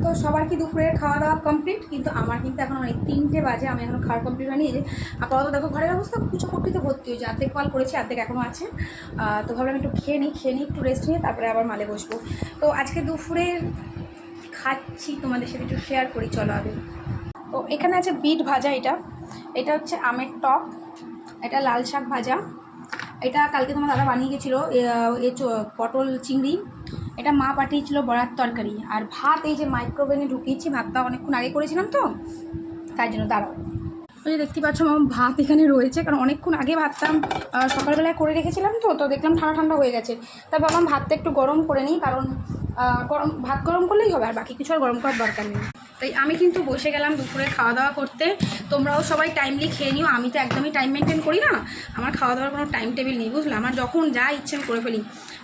তো সবার কি দুপুরের খাওয়া দাওয়া কমপ্লিট, কিন্তু আমার কিন্তু এখন অনেক 3টে বাজে, আমি এখন খাওয়া কমপ্লিট হয়নি। আপাতত দেখো ঘরের অবস্থা কুচো পট্টিতে ভর্তি হয়েছে, অর্ধেক কল করেছি অর্ধেক এখনও আছে। তো ভাবলাম একটু খেয়ে নিই একটু রেস্ট নিয়ে তারপরে আবার মালে বসবো। তো আজকে দুপুরের খাচ্ছি তোমাদের সাথে একটু শেয়ার করি, চলো আগে। তো এখানে আছে বিট ভাজা, এটা হচ্ছে আমের টক, এটা লাল শাক ভাজা, এটা কালকে তোমার দাদা বানিয়ে গেছিলো পটল চিংড়ি, এটা মা পাঠিয়েছিল বড়ার তরকারি, আর ভাত এই যে মাইক্রোওভেনে ঢুকিয়েছি, ভাতটা অনেকক্ষণ আগে করেছিলাম তো তাই জন্য। দাঁড়াও, ওই যে দেখতে পাচ্ছ আমার ভাত এখানে রয়েছে, কারণ অনেকক্ষণ আগে ভাতটা সকালবেলায় করে রেখেছিলাম তো দেখলাম ঠান্ডা ঠান্ডা হয়ে গেছে। তাই ভাবলাম ভাতটা একটু গরম করে নিই, কারণ ভাত গরম করলেই হবে, আর বাকি কিছু আর গরম করার দরকার নেই। তাই আমি কিন্তু বসে গেলাম দুপুরে খাওয়া দাওয়া করতে। তোমরাও সবাই টাইমলি খেয়ে নিও, আমি তো একদমই টাইম মেনটেন করি না, আমার খাওয়া দাওয়ার কোনো টাইম টেবিল নেই, বুঝলাম। আমার যখন যা ইচ্ছে আমি করে ফেলি,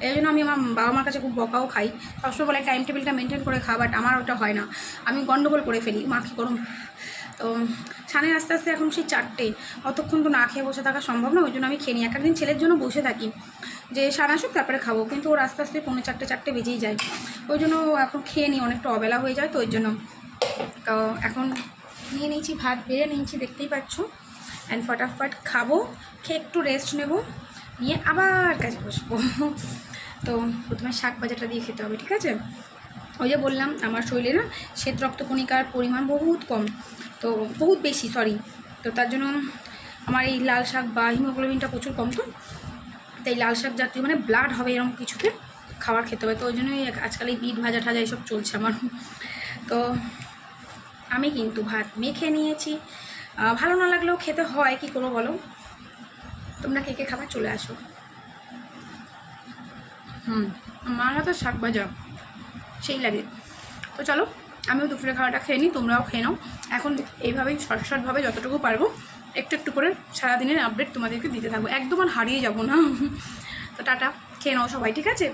এই জন্য আমি আমার বাবা মার কাছে খুব বকাও খাই, সবসময় বলে টাইম টেবিলটা মেনটেন করে খাওয়া, বাট আমার ওটা হয় না, আমি গন্ডগোল করে ফেলি। মা কী করুন, তো ছানে আস্তে আস্তে এখন সেই 4টে, অতক্ষণ তো না খেয়ে বসে থাকা সম্ভব না, ওই জন্য আমি খেয়ে নিই। একদিন ছেলের জন্য বসে থাকি যে সান আসুক তারপরে খাবো, কিন্তু ওর আস্তে আস্তে 4:45 বেজেই যায়, ওই জন্য এখন খেয়ে নিই, অনেকটা অবেলা হয়ে যায় তো ওই জন্য। তো এখন নিয়ে নিয়েছি ভাত, বেড়ে নিয়েছি দেখতেই পাচ্ছ, অ্যান্ড ফটাফট খাবো, খেয়ে একটু রেস্ট নেব, নিয়ে আবার কাজে বসবো। তো প্রথমে শাক ভাজাটা দিয়ে খেতে হবে, ঠিক আছে? ওই যে বললাম আমার শরীরে না শ্বেত রক্তকণিকার পরিমাণ বহুত কম, তো বহুত বেশি সরি, তো তার জন্য আমার এই লাল শাক বা হিমোগ্লোবিনটা প্রচুর কম, তো তাই লাল শাক জাতীয় মানে ব্লাড হবে এরকম কিছুতে খাবার খেতে হবে, তো ওই জন্যই আজকাল এই বিট ভাজা ঠাজা এইসব চলছে আমার। তো আমি কিন্তু ভাত মেখে নিয়েছি, ভালো না লাগলেও খেতে হয়, কী করবো বলো। তোমরা কে কে খাবার চলে আসো। আমার হাতে শাক ভাজা সেই লাগে। তো চলো আমিও দুপুরে খাওয়াটা খেয়ে নিই, তোমরাও খেয়ে নাও। এখন এইভাবেই শর্টভাবে যতটুকু পারবো একটু একটু করে সারাদিনের আপডেট তোমাদেরকে দিতে থাকবো, একদম আর হারিয়ে যাবো না। তো টাটা, খেয়ে নাও সবাই, ঠিক আছে?